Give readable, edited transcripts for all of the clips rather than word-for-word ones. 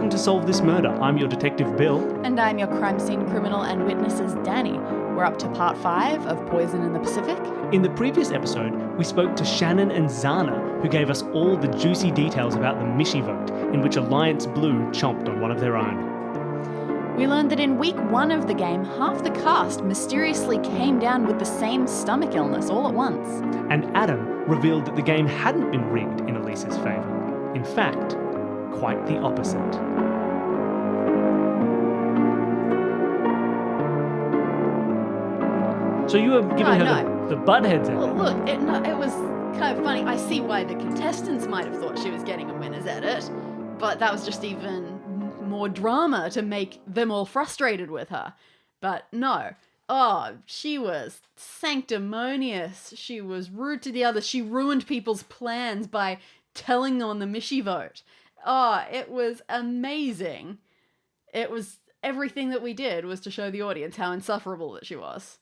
Welcome to Solve This Murder. I'm your detective, Bill. And I'm your crime scene criminal and witnesses, Dani. We're up to part 5 of Poison in the Pacific. In the previous episode, we spoke to Shannon and Zana, who gave us all the juicy details about the Mishi vote, in which Alliance Blue chomped on one of their own. We learned that in week 1 of the game, half the cast mysteriously came down with the same stomach illness all at once. And Adam revealed that the game hadn't been rigged in Elise's favour. In fact, quite the opposite. So you were giving her the buttheads edit. Well, look, it was kind of funny. I see why the contestants might have thought she was getting a winner's edit, but that was just even more drama to make them all frustrated with her. But no. Oh, she was sanctimonious. She was rude to the others. She ruined people's plans by telling them on the Mishi vote. Oh, it was amazing. It was everything that we did was to show the audience how insufferable that she was.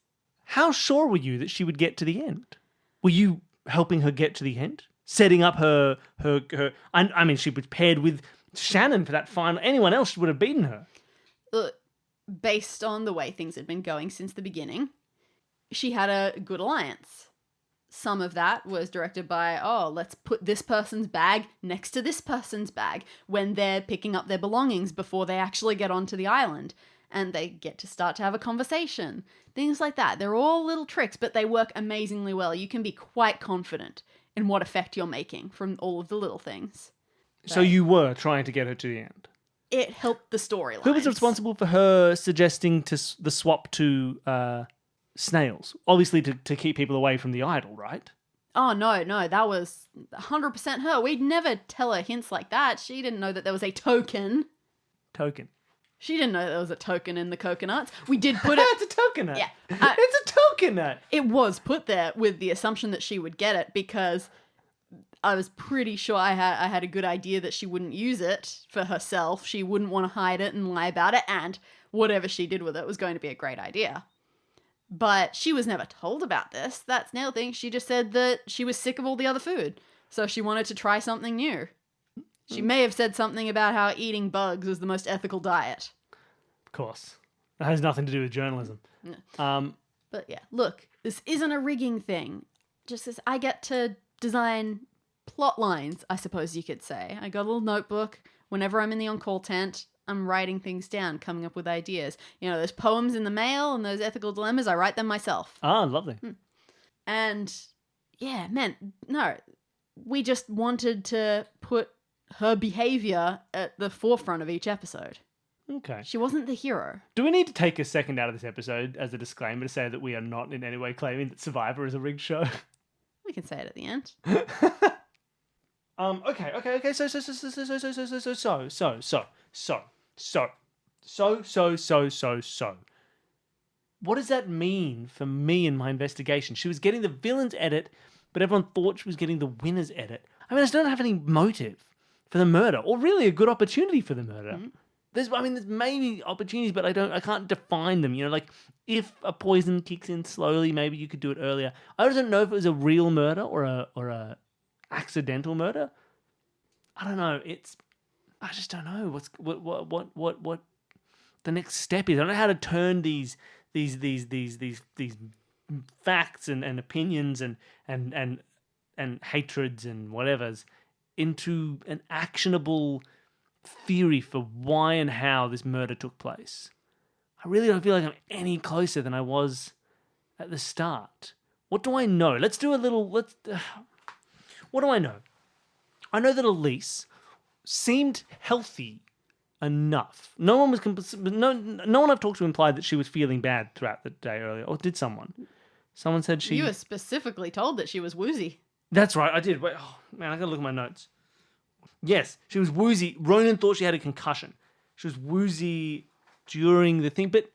How sure were you that she would get to the end? Were you helping her get to the end? Setting up her I mean, she was paired with Shannon for that final. Anyone else would have beaten her. Based on the way things had been going since the beginning, she had a good alliance. Some of that was directed by, let's put this person's bag next to this person's bag when they're picking up their belongings before they actually get onto the island. And they get to start to have a conversation. Things like that. They're all little tricks, but they work amazingly well. You can be quite confident in what effect you're making from all of the little things. So you were trying to get her to the end? It helped the storyline. Who was responsible for her suggesting the swap to snails? Obviously to keep people away from the idol, right? Oh, no, that was 100% her. We'd never tell her hints like that. She didn't know that there was a token. Token. She didn't know there was a token in the coconuts. We did put it... It's a coconut. Yeah. It's a coconut. It was put there with the assumption that she would get it because I was pretty sure I had a good idea that she wouldn't use it for herself. She wouldn't want to hide it and lie about it, and whatever she did with it was going to be a great idea. But she was never told about this. That snail thing, she just said that she was sick of all the other food, so she wanted to try something new. She may have said something about how eating bugs was the most ethical diet. Of course. That has nothing to do with journalism. But yeah, look, this isn't a rigging thing. Just as I get to design plot lines, I suppose you could say. I got a little notebook. Whenever I'm in the on-call tent, I'm writing things down, coming up with ideas. You know, those poems in the mail and those ethical dilemmas, I write them myself. Ah, lovely. And yeah, man, no. We just wanted to put her behavior at the forefront of each episode. Okay. She wasn't the hero. Do we need to take a second out of this episode as a disclaimer to say that we are not in any way claiming that Survivor is a rigged show? We can say it at the end. Okay. So. What does that mean for me in my investigation? She was getting the villain's edit, but everyone thought she was getting the winner's edit. I mean, I don't have any motive for the murder, or really a good opportunity for the murder. Mm-hmm. There's maybe opportunities, but I can't define them. You know, like if a poison kicks in slowly, maybe you could do it earlier. I don't know if it was a real murder or a accidental murder. I don't know. I just don't know what the next step is. I don't know how to turn these facts and opinions and hatreds and whatever's into an actionable theory for why and how this murder took place. I really don't feel like I'm any closer than I was at the start. What do I know? What do I know? I know that Elise seemed healthy enough. No one I've talked to implied that she was feeling bad throughout the day earlier. Or did someone? Someone said she... You were specifically told that she was woozy. That's right, I did. Wait, oh man, I gotta look at my notes. Yes, she was woozy. Ronan thought she had a concussion. She was woozy during the thing, but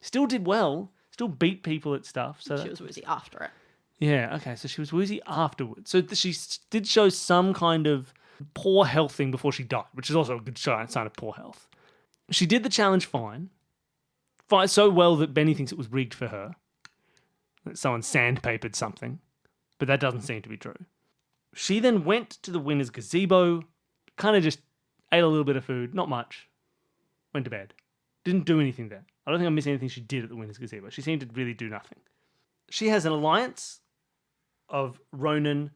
still did well. Still beat people at stuff. So she was woozy after it. Yeah, okay, so she was woozy afterwards. So she did show some kind of poor health thing before she died, which is also a good sign of poor health. She did the challenge fine so well that Benny thinks it was rigged for her. That someone sandpapered something, but that doesn't seem to be true. She then went to the winner's gazebo, kind of just ate a little bit of food, not much, went to bed. Didn't do anything there. I don't think I missed anything she did at the Winner's Gazebo. She seemed to really do nothing. She has an alliance of Ronan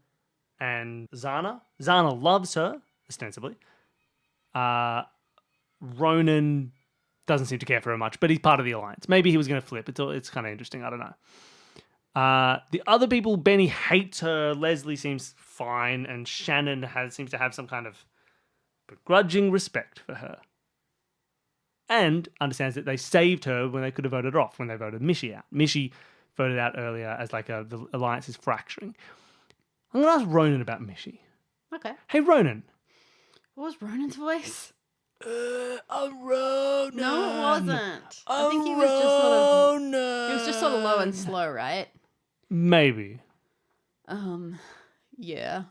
and Zana. Zana loves her, ostensibly. Ronan doesn't seem to care for her much, but he's part of the alliance. Maybe he was going to flip. It's kind of interesting. I don't know. The other people, Benny hates her. Leslie seems fine, and Shannon seems to have some kind of begrudging respect for her, and understands that they saved her when they could have voted her off when they voted Mishy out. Mishy voted out earlier as like the alliance is fracturing. I'm going to ask Ronan about Mishy. Okay. Hey, Ronan. What was Ronan's voice? I'm Ronan. No, it wasn't. I think he was just sort of low and slow, right? Maybe. Yeah.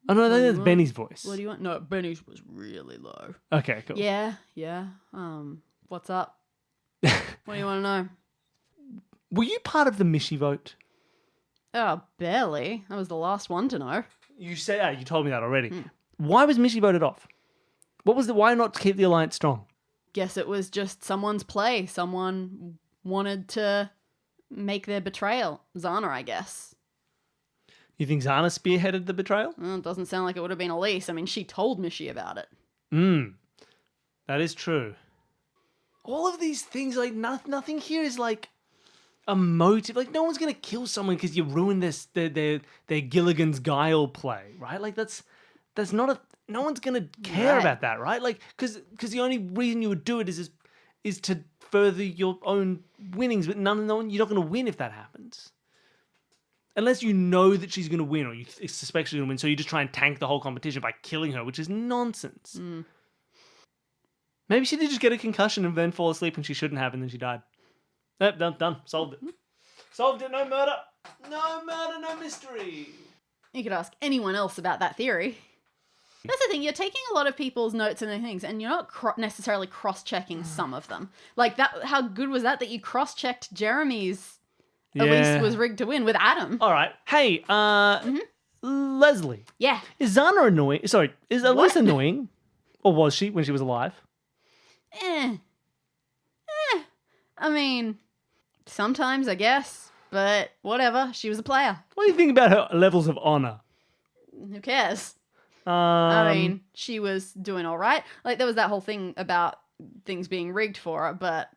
Oh no, I think that's Benny's voice. What do you want? No, Benny's was really low. Okay, cool. Yeah. What's up? What do you want to know? Were you part of the Mishy vote? Oh, barely. I was the last one to know. You told me that already. Why was Mishy voted off? Why not keep the alliance strong? Guess it was just someone's play. Someone wanted to make their betrayal. Zana, I guess. You think Zana spearheaded the betrayal? Well, it doesn't sound like it would have been Elise. I mean, she told Mishy about it. That is true. All of these things, like nothing here is like a motive. Like no one's gonna kill someone because you ruined their Gilligan's Guile play, right? Like that's not no one's gonna care about that, right? Like because the only reason you would do it is to further your own winnings, but no one, you're not gonna win if that happens. Unless you know that she's going to win or you suspect she's going to win, so you just try and tank the whole competition by killing her, which is nonsense. Maybe she did just get a concussion and then fall asleep and she shouldn't have, and then she died. Nope, done. Solved it. Solved it, no murder. No murder, no mystery. You could ask anyone else about that theory. That's the thing, you're taking a lot of people's notes and their things, and you're not necessarily cross-checking some of them. Like, that. How good was that you cross-checked Jeremy's... Elise was rigged to win with Adam. All right. Hey, Leslie. Yeah. Is Zana annoying? Sorry, is Elise annoying? Or was she when she was alive? I mean, sometimes, I guess. But whatever. She was a player. What do you think about her levels of honor? Who cares? I mean, she was doing all right. Like, there was that whole thing about things being rigged for her, but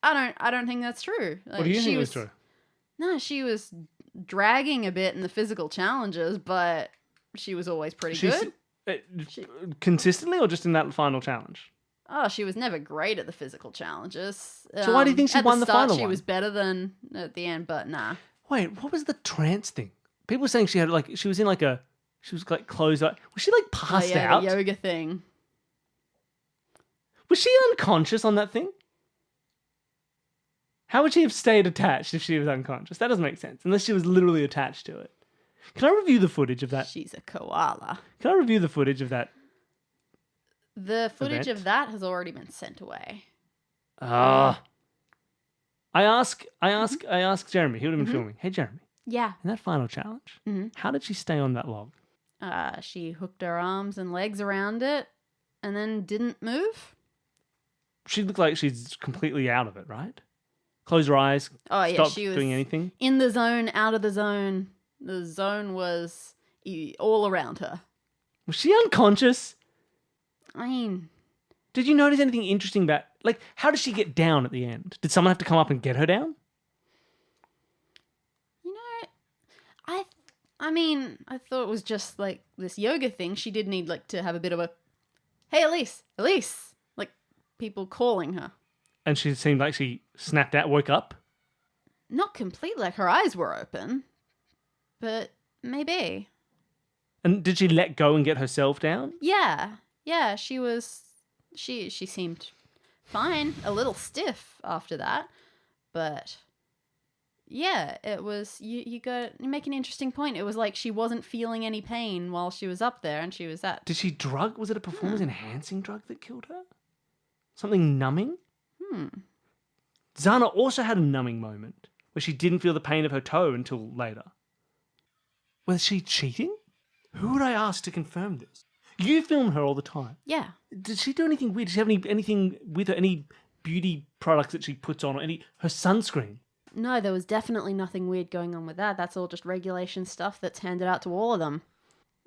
I don't think that's true. Like, what do you think was true? No, she was dragging a bit in the physical challenges, but she was always pretty good. Consistently or just in that final challenge? Oh, she was never great at the physical challenges. So why do you think she won the final one? She was better than at the end, but nah. Wait, what was the trance thing? People were saying she was closed up. Was she like passed out? The yoga thing. Was she unconscious on that thing? How would she have stayed attached if she was unconscious? That doesn't make sense, unless she was literally attached to it. Can I review the footage of that? She's a koala. Can I review the footage of that? The footage of that has already been sent away. I ask Jeremy, he would have been filming. Hey, Jeremy. Yeah. In that final challenge, how did she stay on that log? She hooked her arms and legs around it and then didn't move. She looked like she's completely out of it, right? Close her eyes. Oh, yeah. Stop She was doing anything. in the zone, out of the zone. The zone was all around her. Was she unconscious? I mean... Did you notice anything interesting about... Like, how did she get down at the end? Did someone have to come up and get her down? You know, I thought it was just, like, this yoga thing. She did need, like, to have a bit of a... Hey, Elise! Elise! Like, people calling her. And she seemed like she snapped out, woke up? Not completely, like her eyes were open. But maybe. And did she let go and get herself down? Yeah. Yeah, she was... She seemed fine. A little stiff after that. But... Yeah, it was... You make an interesting point. It was like she wasn't feeling any pain while she was up there and she was at... Did she drug? Was it a performance-enhancing drug that killed her? Something numbing? Zana also had a numbing moment where she didn't feel the pain of her toe until later. Was she cheating? Who would I ask to confirm this? You film her all the time. Yeah. Did she do anything weird? Does she have anything with her? Any beauty products that she puts on, or her sunscreen? No, there was definitely nothing weird going on with that. That's all just regulation stuff that's handed out to all of them.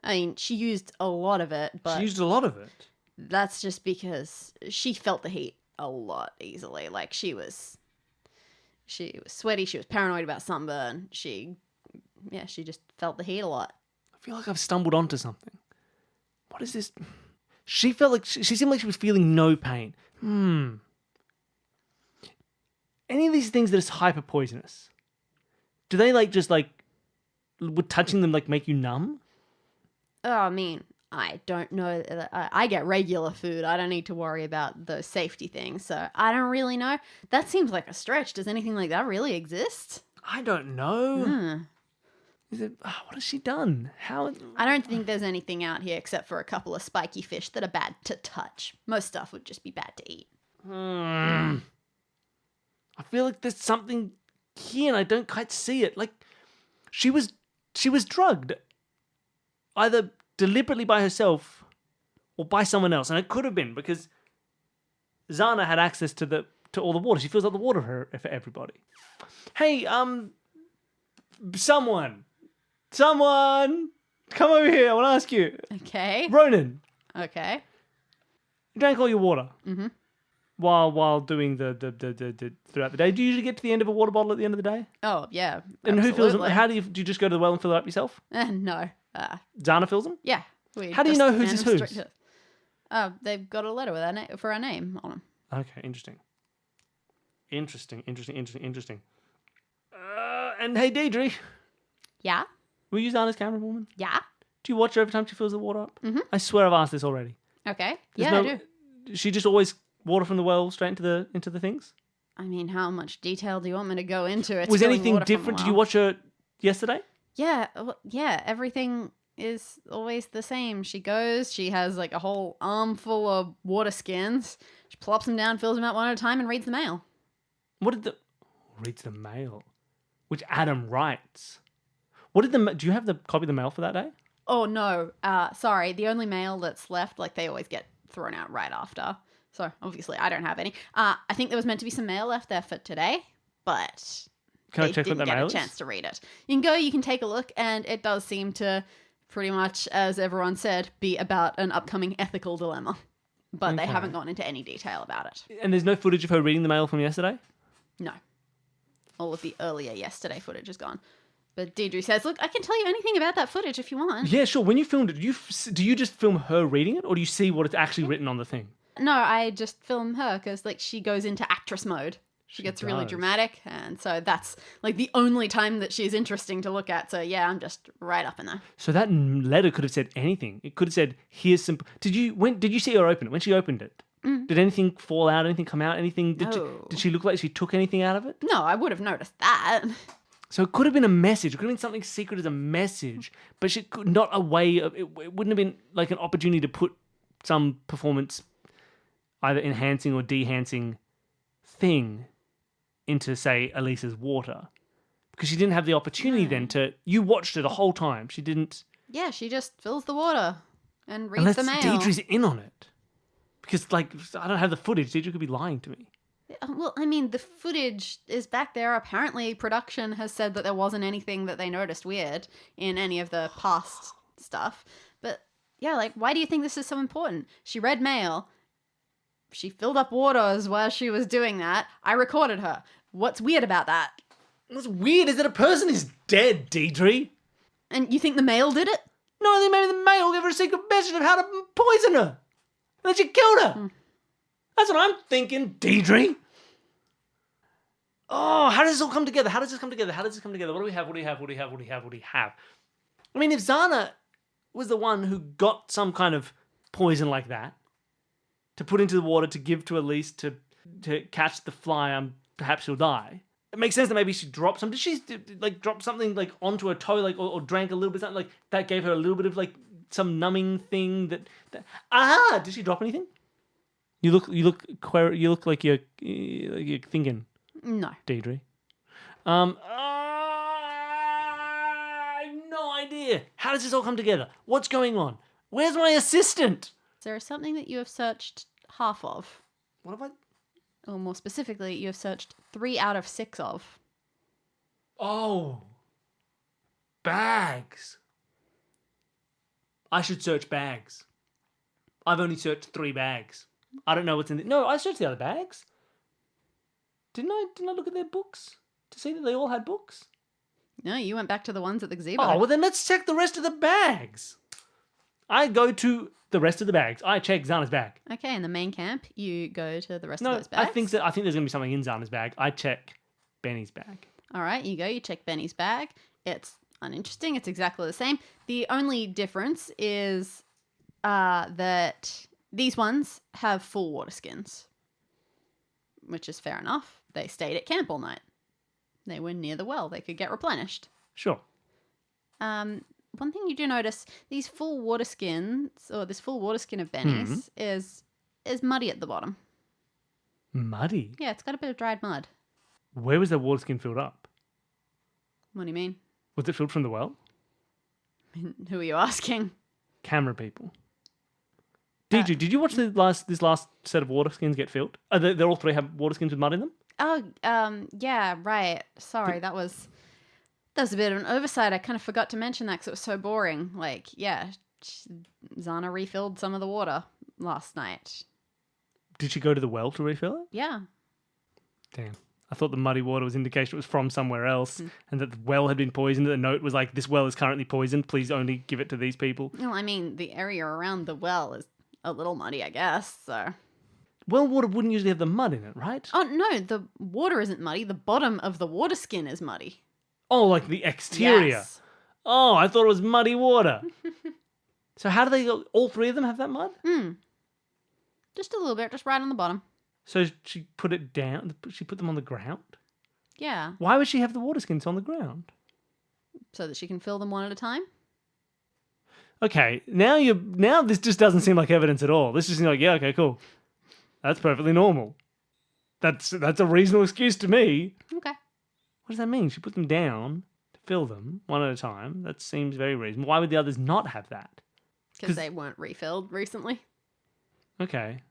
I mean, she used a lot of it, but She used a lot of it. that's just because she felt the heat a lot easily. Like, she was sweaty, she was paranoid about sunburn. She just felt the heat a lot. I feel like I've stumbled onto something. What is this? She felt like she seemed like she was feeling no pain. Any of these things that is hyper poisonous, do they would touching them make you numb? Oh, I mean, I don't know. I get regular food. I don't need to worry about those safety things. So I don't really know. That seems like a stretch. Does anything like that really exist? I don't know. What has she done? How? I don't think there's anything out here except for a couple of spiky fish that are bad to touch. Most stuff would just be bad to eat. I feel like there's something here and I don't quite see it. Like, she was drugged. Either deliberately by herself or by someone else. And it could have been because Zana had access to all the water. She fills up the water for everybody. Hey, someone, come over here. I want to ask you. Okay. Ronan, Okay. you drank all your water. Mm-hmm. While doing the throughout the day. Do you usually get to the end of a water bottle at the end of the day? Oh, yeah. And who fills them? absolutely. How do you just go to the well and fill it up yourself? No. Zana fills them? Yeah. How do you know whose is whose? They've got a letter with for our name on them. Okay, interesting. And hey, Deidre, Yeah? will you use Zana's camera woman? Yeah? Do you watch her every time she fills the water up? Mhm. I swear I've asked this already. Okay. There's Yeah, no- I do. She just always water from the well straight into the things? I mean, how much detail do you want me to go into? It's Was filling anything water from a different? Did you well. watch her yesterday? Yeah, yeah, everything is always the same. She goes, she has like a whole armful of water skins. She plops them down, fills them out one at a time, and reads the mail. Reads the mail, which Adam writes. Do you have the copy of the mail for that day? Oh, no. Sorry. The only mail that's left, like, they always get thrown out right after. So, obviously, I don't have any. I think there was meant to be some mail left there for today, but Can I they check what didn't that get mail a is? chance to read it. You can go, you can take a look, and it does seem to pretty much, as everyone said, be about an upcoming ethical dilemma. But they Okay. haven't gone into any detail about it. And there's no footage of her reading the mail from yesterday? No. All of the earlier yesterday footage is gone. But Deirdre says, look, I can tell you anything about that footage if you want. Yeah, sure. When you filmed it, do you just film her reading it, or do you see what it's actually written on the thing? No, I just film her because, like, she goes into actress mode. She gets really does. dramatic, and so that's, like, the only time that she's interesting to look at. So, yeah, I'm just right up in there. So that letter could have said anything. It could have said, "Here's some." Did you see her open it? When she opened it, did anything fall out? Anything come out? Anything? No. Did she look like she took anything out of it? No, I would have noticed that. So it could have been a message. It could have been something secret as a message, but she could not a way of. It wouldn't have been like an opportunity to put some performance, either enhancing or dehancing, thing into, say, Elisa's water, because she didn't have the opportunity then to. You watched her the whole time. She didn't. Yeah, she just fills the water and reads Unless the mail. Deidre's in on it, because I don't have the footage. Deidre could be lying to me. Well, I mean, the footage is back there. Apparently, production has said that there wasn't anything that they noticed weird in any of the past stuff. But, yeah, like, why do you think this is so important? She read mail. She filled up waters while she was doing that. I recorded her. What's weird about that? What's weird is that a person is dead, Deidre. And you think the mail did it? No, I think maybe the mail gave her a secret message of how to poison her. And then she killed her. That's what I'm thinking, Deidre. Oh, how does this all come together? How does this come together? What do we have? I mean, if Zana was the one who got some kind of poison like that to put into the water to give to Elise to catch the fly, perhaps she'll die. It makes sense that maybe she dropped some. Did she drop something like onto her toe, or drank a little bit something like that gave her a little bit of like some numbing thing that aha? Did she drop anything? You look like you're thinking, No. Deidre. I have no idea. How does this all come together? What's going on? Where's my assistant? There is something that you have searched half of. What have I... Or more specifically, you have searched 3 out of 6 of. Oh. Bags. I should search bags. I've only searched 3 bags. I don't know what's in the... No, I searched the other bags. Didn't I look at their books to see that they all had books? No, you went back to the ones at the gazebo. Oh, well then let's check the rest of the bags. I go to the rest of the bags. I check Xana's bag. Okay, in the main camp, you go to the rest No, of those bags. I think there's going to be something in Xana's bag. I check Benny's bag. All right, you go, you check Benny's bag. It's uninteresting. It's exactly the same. The only difference is that these ones have full water skins, which is fair enough. They stayed at camp all night. They were near the well. They could get replenished. Sure. One thing you do notice, these full water skins, or this full water skin of Benny's, is muddy at the bottom. Muddy? Yeah, it's got a bit of dried mud. Where was that water skin filled up? What do you mean? Was it filled from the well? Who are you asking? Camera people. Did you watch this last set of water skins get filled? They all 3 have water skins with mud in them? Oh, yeah, right. Sorry, that was a bit of an oversight. I kind of forgot to mention that because it was so boring. Like, yeah, Xana refilled some of the water last night. Did she go to the well to refill it? Yeah. Damn. I thought the muddy water was indication it was from somewhere else and that the well had been poisoned. The note was like, this well is currently poisoned. Please only give it to these people. Well, I mean, the area around the well is a little muddy, I guess, so... Well water wouldn't usually have the mud in it, right? Oh, no, the water isn't muddy. The bottom of the water skin is muddy. Oh, like the exterior. Yes. Oh, I thought it was muddy water. So how do they, all 3 of them have that mud? Just a little bit, just right on the bottom. So she put it down, she put them on the ground? Yeah. Why would she have the water skins on the ground? So that she can fill them one at a time? Okay, now this just doesn't seem like evidence at all. This just seems like, yeah, okay, cool. That's perfectly normal. That's a reasonable excuse to me. Okay. What does that mean? She put them down to fill them one at a time. That seems very reasonable. Why would the others not have that? Because they weren't refilled recently. Okay.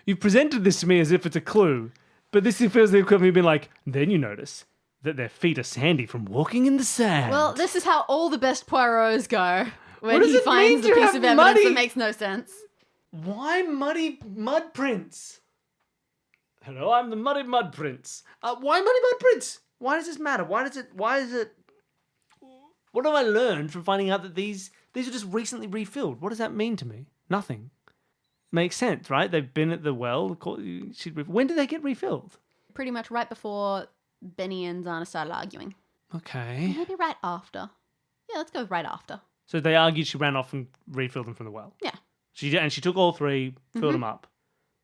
You've presented this to me as if it's a clue, but this feels the equivalent of being like, then you notice that their feet are sandy from walking in the sand. Well, this is how all the best Poirots go. When What does he it finds mean the to piece have of evidence muddy- that makes no sense. Why muddy mud prints? Hello, I'm the muddy mud prince. Why muddy mud prints? Why does this matter? Why is it... What have I learned from finding out that these are just recently refilled? What does that mean to me? Nothing. Makes sense, right? They've been at the well. When did they get refilled? Pretty much right before Benny and Xana started arguing. Okay. Maybe right after. Yeah, let's go right after. So they argued, she ran off and refilled them from the well. Yeah. She took all 3, filled them up.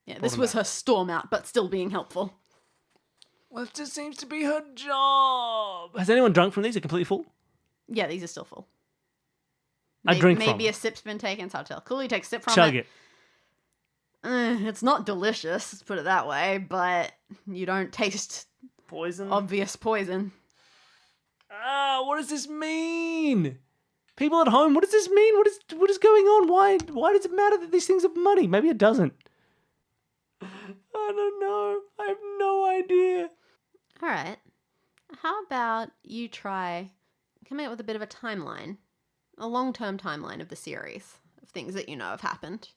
Yeah, this was her storm out, but still being helpful. Well, it just seems to be her job. Has anyone drunk from these? Are completely full? Yeah, these are still full. I drink from Maybe them. a sip's been taken. It's hard to tell. Cool, you take a sip from Chug it. it. It's not delicious, let's put it that way, but you don't taste Poison. obvious poison. What does this mean? People at home, what does this mean? What is going on? Why does it matter that these things are muddy? Maybe it doesn't. I don't know. I have no idea. All right. How about you try coming up with a bit of a timeline, a long-term timeline of the series of things that you know have happened.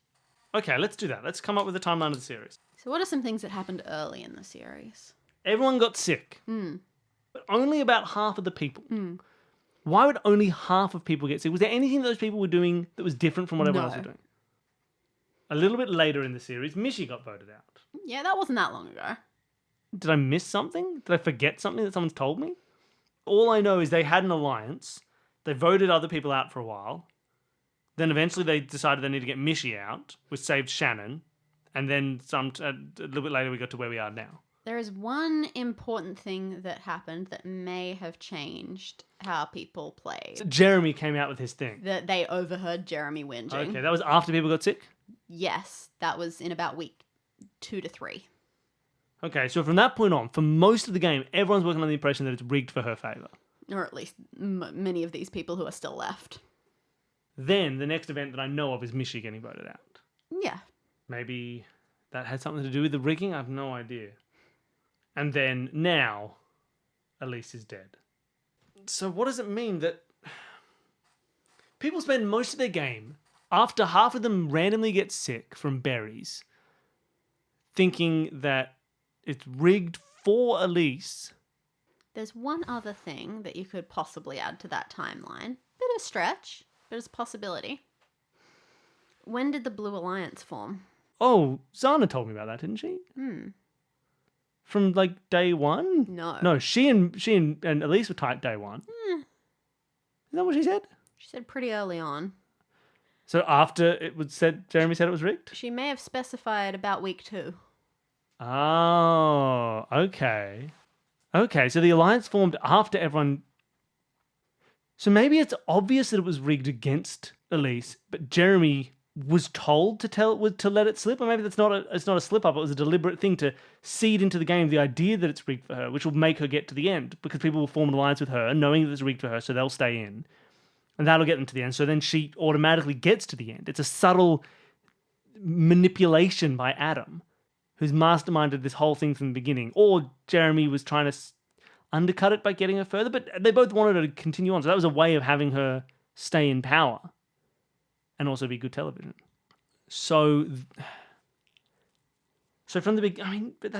Okay, let's do that. Let's come up with a timeline of the series. So what are some things that happened early in the series? Everyone got sick. But only about half of the people. Why would only half of people get sick? Was there anything that those people were doing that was different from what everyone else was doing? A little bit later in the series, Mishi got voted out. Yeah, that wasn't that long ago. Did I miss something? Did I forget something that someone's told me? All I know is they had an alliance. They voted other people out for a while. Then eventually they decided they need to get Mishi out, which saved Shannon. And then a little bit later we got to where we are now. There is one important thing that happened that may have changed how people played. So Jeremy came out with his thing. That they overheard Jeremy whinging. Okay, that was after people got sick? Yes, that was in about week 2 to 3. Okay, so from that point on, for most of the game, everyone's working on the impression that it's rigged for her favour. Or at least many of these people who are still left. Then the next event that I know of is Mishi getting voted out. Yeah. Maybe that had something to do with the rigging. I have no idea. And then now, Elise is dead. So what does it mean that people spend most of their game, after half of them randomly get sick from berries, thinking that it's rigged for Elise? There's one other thing that you could possibly add to that timeline. Bit of stretch, but it's a possibility. When did the Blue Alliance form? Oh, Zana told me about that, didn't she? From like day one? No. No, she and Elise were tight day one. Is that what she said? She said pretty early on. So after it was said, Jeremy said it was rigged? She may have specified about week 2. Oh, okay. Okay, so the alliance formed after everyone... So maybe it's obvious that it was rigged against Elise, but Jeremy was told to let it slip, or maybe it's not a slip up. It was a deliberate thing to seed into the game the idea that it's rigged for her, which will make her get to the end because people will form an alliance with her, knowing that it's rigged for her, so they'll stay in, and that'll get them to the end. So then she automatically gets to the end. It's a subtle manipulation by Adam, who's masterminded this whole thing from the beginning, or Jeremy was trying to undercut it by getting her further, but they both wanted her to continue on. So that was a way of having her stay in power and also be good television. So from the beginning, I mean, but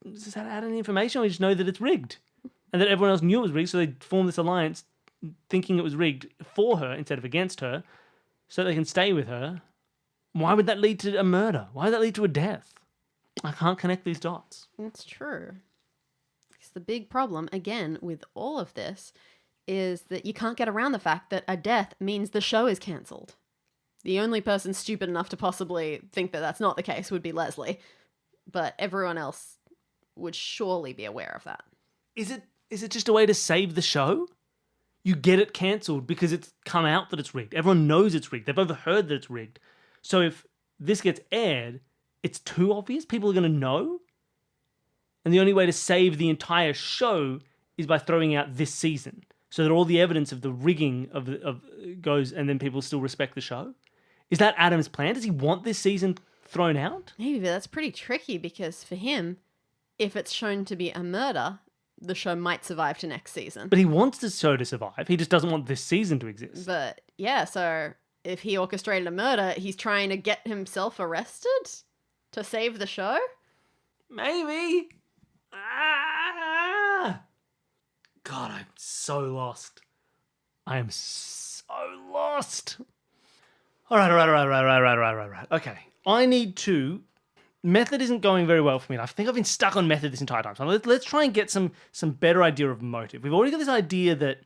does that add any information? We just know that it's rigged and that everyone else knew it was rigged. So they formed this alliance thinking it was rigged for her instead of against her so they can stay with her. Why would that lead to a murder? Why would that lead to a death? I can't connect these dots. It's true. Because the big problem, again, with all of this is that you can't get around the fact that a death means the show is cancelled. The only person stupid enough to possibly think that that's not the case would be Leslie. But everyone else would surely be aware of that. Is it just a way to save the show? You get it cancelled because it's come out that it's rigged. Everyone knows it's rigged. They've overheard that it's rigged. So if this gets aired, it's too obvious. People are going to know. And the only way to save the entire show is by throwing out this season, so that all the evidence of the rigging of goes, and then people still respect the show. Is that Adam's plan? Does he want this season thrown out? Maybe, but that's pretty tricky because for him, if it's shown to be a murder, the show might survive to next season. But he wants the show to survive. He just doesn't want this season to exist. But yeah, so if he orchestrated a murder, he's trying to get himself arrested to save the show? Maybe. God, I'm so lost. I am so lost. All right. Okay. I need to... Method isn't going very well for me. I think I've been stuck on method this entire time. So let's try and get some better idea of motive. We've already got this idea that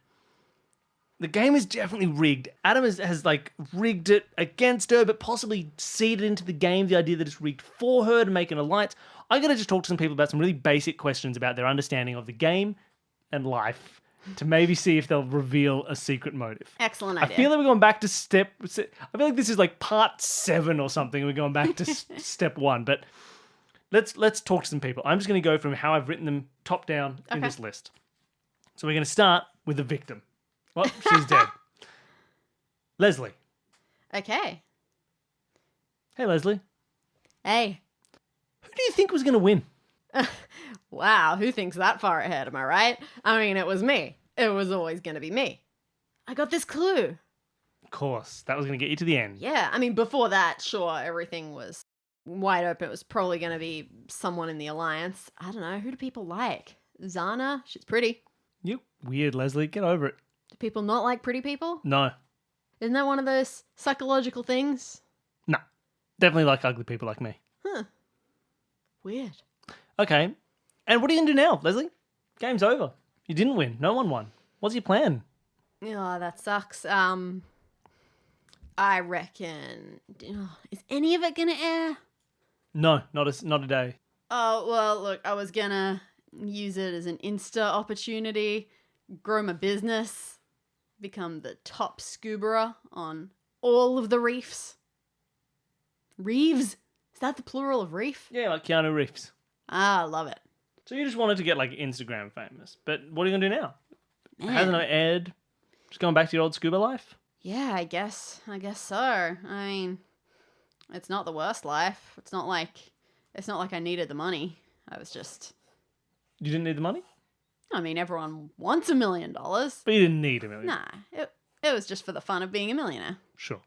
the game is definitely rigged. Adam has like rigged it against her, but possibly seeded into the game the idea that it's rigged for her to make an alliance. I'm going to just talk to some people about some really basic questions about their understanding of the game and life to maybe see if they'll reveal a secret motive. Excellent idea. I feel like we're going back to I feel like this is like part 7 or something. We're going back to step 1, but let's talk to some people. I'm just going to go from how I've written them top down in this list. So we're going to start with the victim. Well, she's dead. Leslie. Okay. Hey, Leslie. Hey. Who do you think was going to win? Wow, who thinks that far ahead, am I right? I mean, it was me. It was always going to be me. I got this clue. Of course, that was going to get you to the end. Yeah, I mean, before that, sure, everything was wide open. It was probably going to be someone in the Alliance. I don't know, who do people like? Zana? She's pretty. You weird, Leslie. Get over it. Do people not like pretty people? No. Isn't that one of those psychological things? No. Definitely like ugly people like me. Huh. Weird. Okay. And what are you going to do now, Leslie? Game's over. You didn't win. No one won. What's your plan? Oh, that sucks. I reckon... is any of it going to air? No, not a day. Oh, well, look, I was going to use it as an Insta opportunity, grow my business, become the top scuba on all of the reefs. Reeves? Is that the plural of reef? Yeah, like Keanu Reeves. Ah, I love it. So you just wanted to get like Instagram famous. But what are you going to do now? Man. Hasn't it aired? Just going back to your old scuba life? Yeah, I guess so. I mean, it's not the worst life. It's not like I needed the money. I was just, You didn't need the money? I mean, everyone wants $1 million. But you didn't need $1 million. Nah, it was just for the fun of being a millionaire. Sure.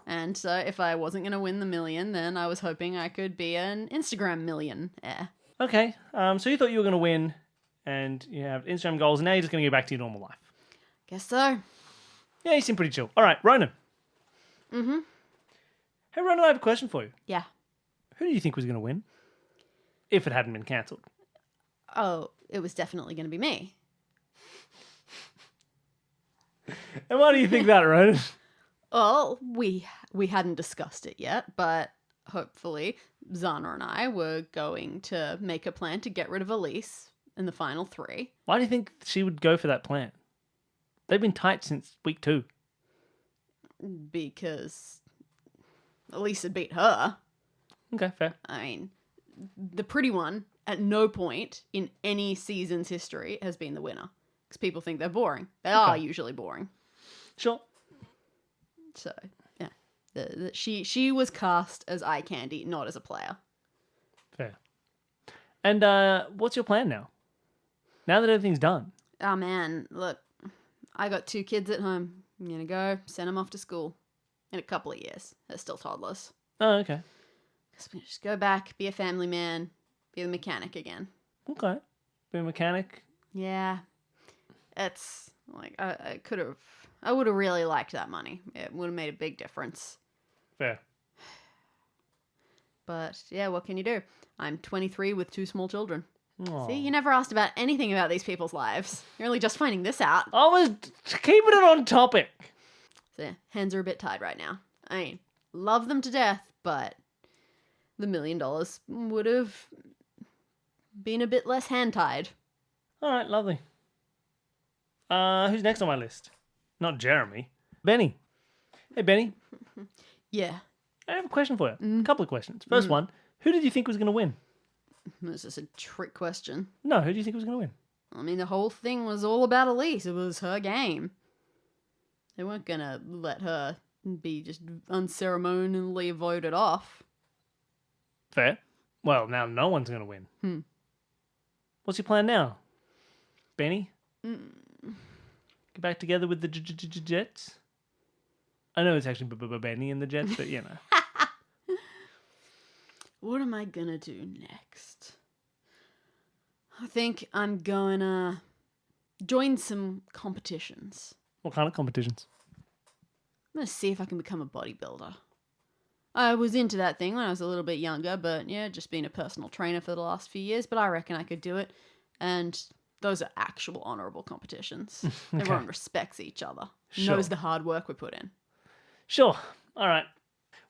And so if I wasn't going to win the million, then I was hoping I could be an Instagram millionaire. Okay, so you thought you were going to win, and you have Instagram goals, and now you're just going to go back to your normal life. Guess so. Yeah, you seem pretty chill. All right, Ronan. Mm-hmm. Hey, Ronan, I have a question for you. Yeah. Who do you think was going to win if it hadn't been cancelled? Oh, it was definitely going to be me. And why do you think that, Ronan? Well, we hadn't discussed it yet, but hopefully Zana and I were going to make a plan to get rid of Elise in the final 3. Why do you think she would go for that plan? They've been tight since week 2. Because Elise had beat her. Okay, fair. I mean, the pretty one at no point in any season's history has been the winner. Because people think they're boring. They are usually boring. Sure. So, yeah. She was cast as eye candy, not as a player. Fair. And what's your plan now? Now that everything's done. Oh, man, look. I got 2 kids at home. I'm going to go send them off to school in a couple of years. They're still toddlers. Oh, okay. So we just go back, be a family man, be the mechanic again. Okay. Be a mechanic. Yeah. It's like, I would have really liked that money. It would have made a big difference. Fair. But yeah, what can you do? I'm 23 with 2 small children. Aww. See, you never asked about anything about these people's lives. You're only just finding this out. I was keeping it on topic. So yeah, hands are a bit tied right now. I mean, love them to death, but the $1 million would have been a bit less hand-tied. All right, lovely. Who's next on my list? Not Jeremy. Benny. Hey, Benny. Yeah. I have a question for you. A couple of questions. First one, who did you think was going to win? This is a trick question. No, who do you think was going to win? I mean, the whole thing was all about Elise. It was her game. They weren't going to let her be just unceremonially voted off. Fair. Well, now no one's going to win. What's your plan now? Benny? Get back together with the Jets? I know it's actually Benny and the Jets, but you know. What am I gonna do next? I think I'm gonna join some competitions. What kind of competitions? I'm gonna see if I can become a bodybuilder. I was into that thing when I was a little bit younger, but yeah, just been a personal trainer for the last few years, but I reckon I could do it. And those are actual honourable competitions. Okay. Everyone respects each other. Sure. Knows the hard work we put in. Sure. All right.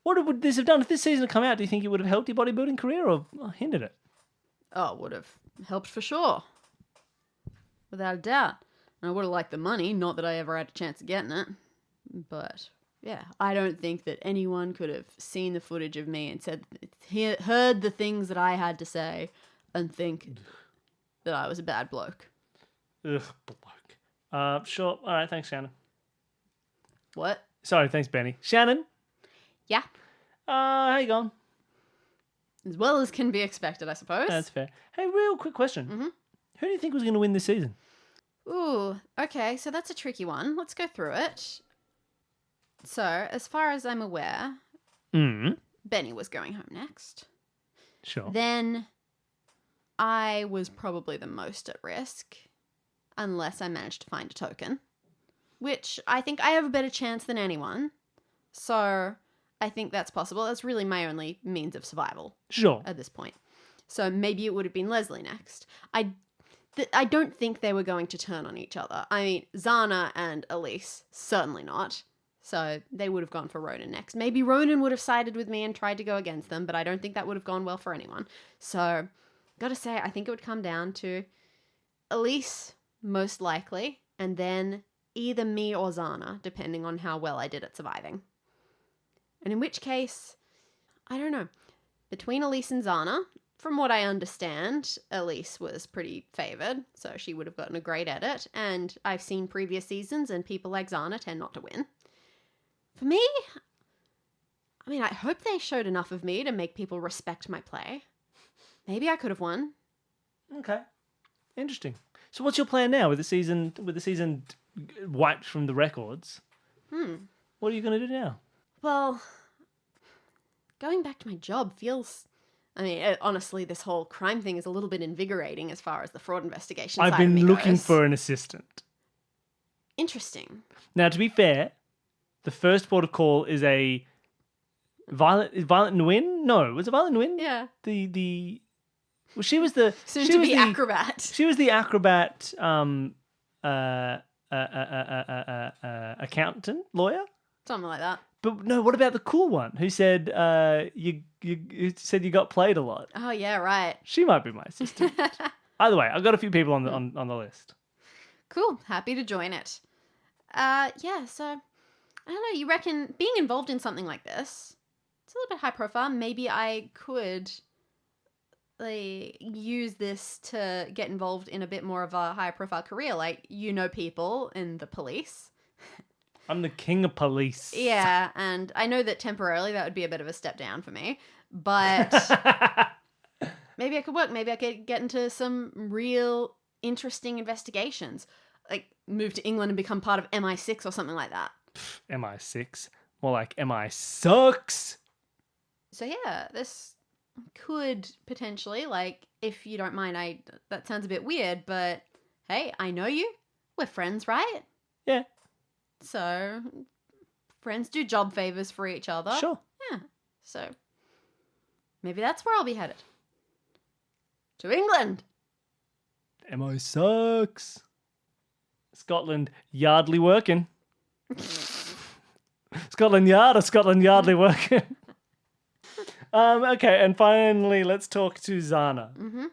What would this have done? If this season had come out, do you think it would have helped your bodybuilding career or hindered it? Oh, it would have helped for sure. Without a doubt. And I would have liked the money, not that I ever had a chance of getting it. But, yeah, I don't think that anyone could have seen the footage of me and heard the things that I had to say and think that I was a bad bloke. Ugh, bloke. Sure. All right, thanks, Shannon. What? Sorry, thanks, Benny. Shannon? Yeah. How you going? As well as can be expected, I suppose. That's fair. Hey, real quick question. Mm-hmm. Who do you think was going to win this season? Ooh, okay, so that's a tricky one. Let's go through it. So, as far as I'm aware, Benny was going home next. Sure. Then I was probably the most at risk, unless I managed to find a token, which I think I have a better chance than anyone. So I think that's possible. That's really my only means of survival. Sure. At this point. So maybe it would have been Leslie next. I don't think they were going to turn on each other. I mean, Zana and Elise, certainly not. So they would have gone for Ronan next. Maybe Ronan would have sided with me and tried to go against them, but I don't think that would have gone well for anyone. So, gotta say, I think it would come down to Elise, most likely, and then either me or Zana, depending on how well I did at surviving. And in which case, I don't know. Between Elise and Zana, from what I understand, Elise was pretty favoured, so she would have gotten a great edit, and I've seen previous seasons and people like Zana tend not to win. For me, I mean, I hope they showed enough of me to make people respect my play. Maybe I could have won. Okay. Interesting. So what's your plan now with the season wiped from the records? What are you going to do now? Well, going back to my job feels... I mean, honestly, this whole crime thing is a little bit invigorating as far as the fraud investigation side I've of me been looking goes. for an assistant. Interesting. Now, to be fair, the first port of call is a Violet Nguyen? No, was it Violet Nguyen? Yeah. Well, she was the Soon she to was be the, acrobat. She was the acrobat accountant, lawyer? Something like that. But no, what about the cool one who said you said you got played a lot? Oh, yeah, right. She might be my assistant. Either way, I've got a few people on the list. Cool. Happy to join it. Yeah, so, I don't know, you reckon being involved in something like this, it's a little bit high profile. Maybe I could use this to get involved in a bit more of a higher profile career. Like, you know people in the police. I'm the king of police. Yeah, and I know that temporarily that would be a bit of a step down for me, but maybe I could work. Maybe I could get into some real interesting investigations. Like, move to England and become part of MI6 or something like that. MI6? More like MI sucks. So yeah, this could potentially, like, if you don't mind, that sounds a bit weird, but hey, I know you. We're friends, right? Yeah. So, friends do job favors for each other. Sure. Yeah. So, maybe that's where I'll be headed. To England. MI sucks. Scotland Yardley working. Scotland Yard or Scotland Yardley working. Okay, and finally, let's talk to Zana. Mm-hmm.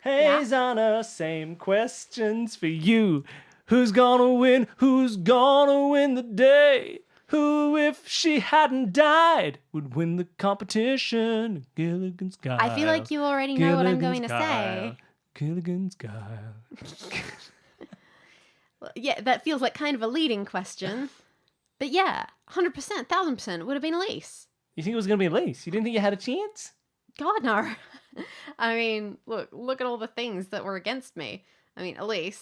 Hey, Yeah. Zana, same questions for you. Who's gonna win? Who's gonna win the day? Who, if she hadn't died, would win the competition? Gilligan's Guile. I feel like you already know what I'm going to say. Gilligan's Guile. Well, yeah, that feels like kind of a leading question. But yeah, 100%, 1000% would have been Elise. You think it was gonna be Elise? You didn't think you had a chance? God, no. I mean, look at all the things that were against me. I mean, Elise,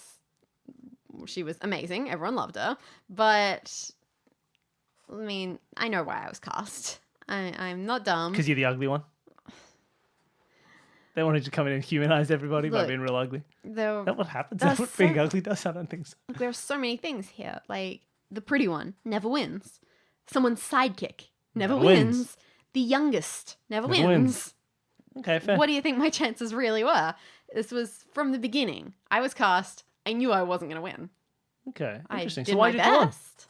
she was amazing. Everyone loved her. But, I mean, I know why I was cast. I'm not dumb. Because you're the ugly one? They wanted to come in and humanize everybody by Look, being real ugly. Is There, that what happens? Is that what being ugly does? I don't think so. there are so many things here. Like, the pretty one never wins. Someone's sidekick never wins. The youngest never wins. Okay, fair. What do you think my chances really were? This was from the beginning. I was cast. I knew I wasn't going to win. Okay, interesting. I did So why my did you go on? best.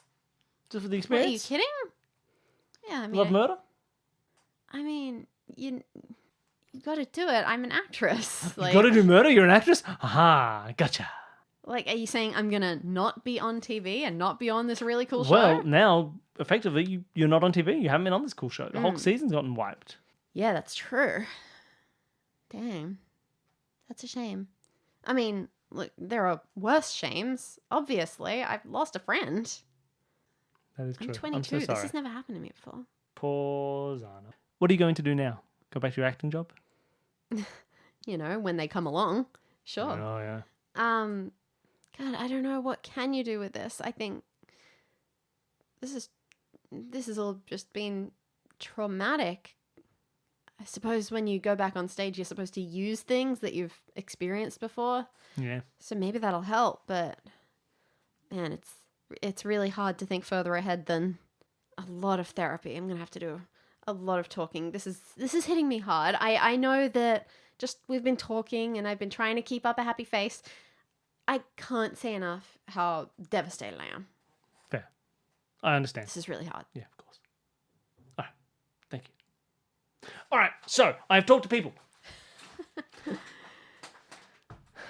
Just for the What, are you experience? kidding? Yeah, I mean, Love murder? I mean, you got to do it. I'm an actress. You got to do murder? You're an actress? Aha, gotcha. Like, are you saying I'm gonna not be on TV and not be on this really cool show? Well, now, effectively, you're not on TV. You haven't been on this cool show. The whole season's gotten wiped. Yeah, that's true. Damn. That's a shame. I mean, look, there are worse shames. Obviously, I've lost a friend. That is true. I'm 22. I'm so This sorry. has never happened to me before. Poor Zana. What are you going to do now? Go back to your acting job? You know, when they come along. Sure. Oh, yeah. God, I don't know. What can you do with this? I think this has all just been traumatic. I suppose when you go back on stage, you're supposed to use things that you've experienced before. Yeah. So maybe that'll help. But man, it's really hard to think further ahead than a lot of therapy. I'm gonna have to do a lot of talking. This is hitting me hard. I know that just we've been talking and I've been trying to keep up a happy face. I can't say enough how devastated I am. Fair. I understand. This is really hard. Yeah, of course. All right. Thank you. All right. So I've talked to people.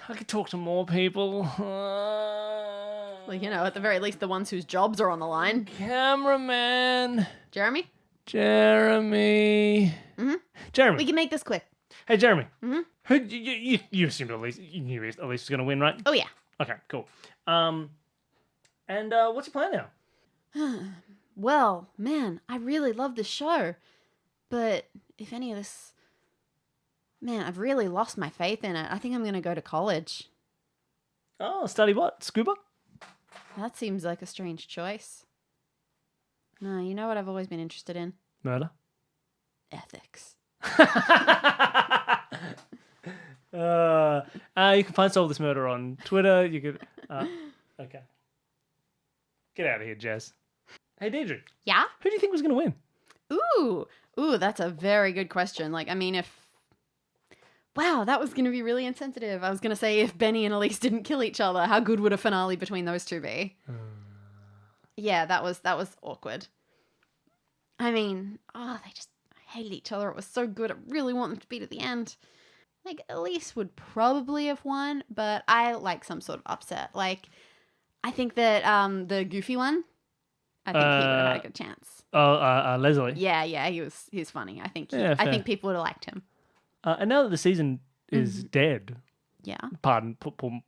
I could talk to more people. Well, you know, at the very least, the ones whose jobs are on the line. Cameraman. Jeremy? Jeremy. Mm-hmm. Jeremy. We can make this quick. Hey, Jeremy. Mm-hmm. Who you assumed Elise? You knew Elise was going to win, right? Oh, yeah. Okay, cool. And what's your plan now? Well, man, I really love this show. But if any of this... Man, I've really lost my faith in it. I think I'm going to go to college. Oh, study what? Scuba? That seems like a strange choice. No, you know what I've always been interested in? Murder? Ethics. You can find Solve This Murder on Twitter. You could... okay. Get out of here, Jess. Hey, Deidre. Yeah? Who do you think was going to win? Ooh, that's a very good question. Like, I mean, if... Wow, that was going to be really insensitive. I was going to say if Benny and Elise didn't kill each other, how good would a finale between those two be? Yeah, that was awkward. I mean, they just hated each other. It was so good. I really want them to be to the end. Like, Elise would probably have won, but I like some sort of upset. Like, I think that the Goofy one, I think he would have had a good chance. Leslie. Yeah, he was funny. I think people would have liked him. And now that the season is dead, yeah. Pardon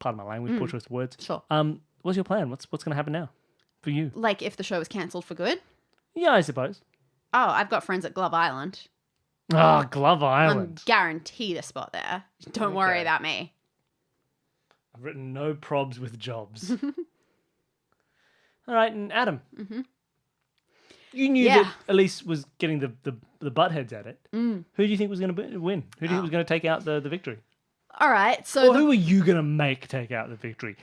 my language, poor choice of words. Sure. What's your plan? What's going to happen now for you? Like if the show was cancelled for good? Yeah, I suppose. Oh, I've got friends at Glove Island. Oh, Glove Island. I'm guaranteed a spot there. Don't worry about me. I've written no probs with jobs. All right, and Adam. Mm-hmm. You knew that Elise was getting the buttheads at it. Who do you think was going to win? Who do you think was going to take out the victory? All right, so... Or who are you going to make take out the victory?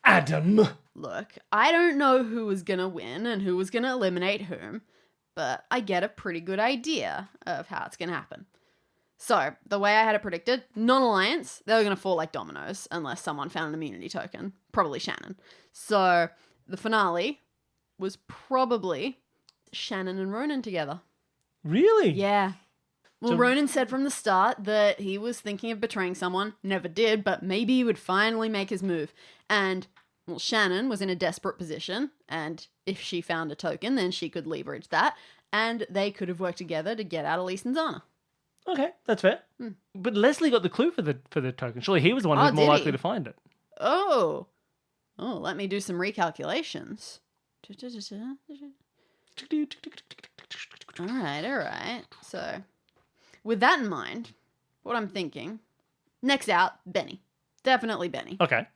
Adam! Look, I don't know who was going to win and who was going to eliminate whom, but I get a pretty good idea of how it's going to happen. So, the way I had it predicted, non-alliance, they were going to fall like dominoes unless someone found an immunity token. Probably Shannon. So, the finale was probably Shannon and Ronan together. Really? Yeah. Well, Ronan said from the start that he was thinking of betraying someone. Never did, but maybe he would finally make his move. And, well, Shannon was in a desperate position, and if she found a token, then she could leverage that, and they could have worked together to get out Elise and Zana. Okay, that's fair. But Leslie got the clue for the token. Surely he was the one who was more likely to find it. Oh, let me do some recalculations. All right. So, with that in mind, what I'm thinking, next out, Benny. Definitely Benny. Okay.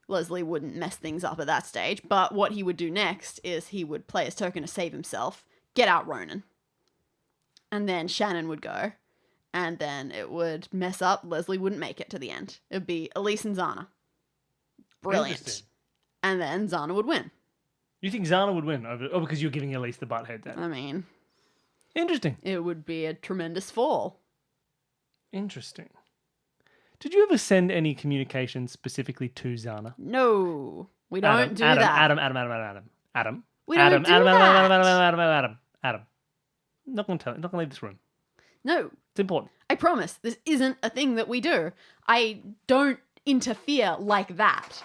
Leslie wouldn't mess things up at that stage, but what he would do next is he would play his token to save himself, get out Ronan. And then Shannon would go, and then it would mess up. Leslie wouldn't make it to the end. It would be Elise and Zana. Brilliant. And then Zana would win. You think Zana would win? Because you're giving Elise the butthead then? I mean... Interesting. It would be a tremendous fall. Interesting. Did you ever send any communications specifically to Zana? No, we don't do that. Adam. We don't do that. Adam. Not going to tell. Not going to leave this room. No. It's important. I promise, this isn't a thing that we do. I don't interfere like that.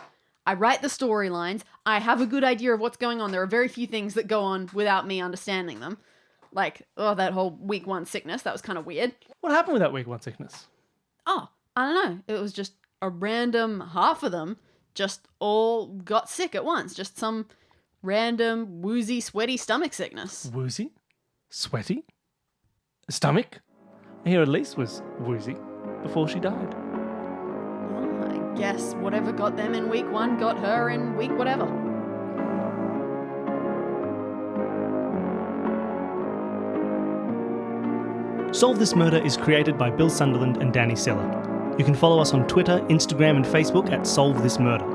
I write the storylines. I have a good idea of what's going on. There are very few things that go on without me understanding them. Like, that whole week 1 sickness, that was kind of weird. What happened with that week 1 sickness? Oh, I don't know. It was just a random half of them just all got sick at once. Just some random woozy, sweaty stomach sickness. Woozy? Sweaty? Stomach? I hear Elise was woozy before she died. Well, I guess whatever got them in week 1 got her in week whatever. Solve This Murder is created by Bill Sunderland and Dani Siller. You can follow us on Twitter, Instagram and Facebook at Solve This Murder.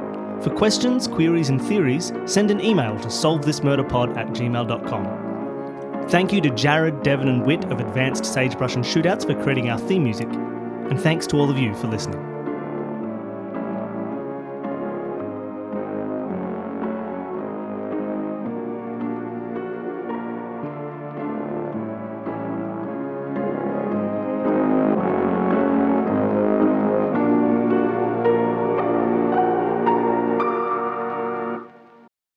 For questions, queries and theories, send an email to solvethismurderpod@gmail.com. Thank you to Jared, Devon and Whit of Advanced Sagebrush and Shootouts for creating our theme music. And thanks to all of you for listening.